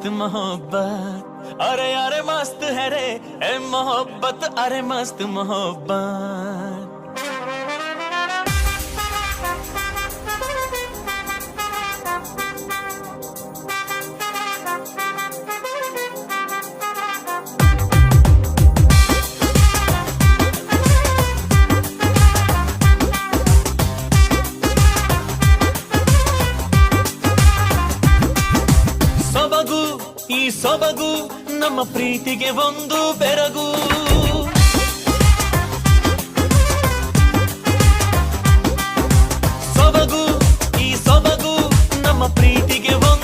मोहब्बत अरे अरे मस्त है रे ए मोहब्बत अरे मस्त मोहब्बत ಸೊಬಗು ಈ ಸೊಬಗು ನಮ್ಮ ಪ್ರೀತಿಗೆ ಒಂದು ಬೆರಗು ಸೊಬಗು ಈ ಸೊಬಗು ನಮ್ಮ ಪ್ರೀತಿಗೆ ಒಂದು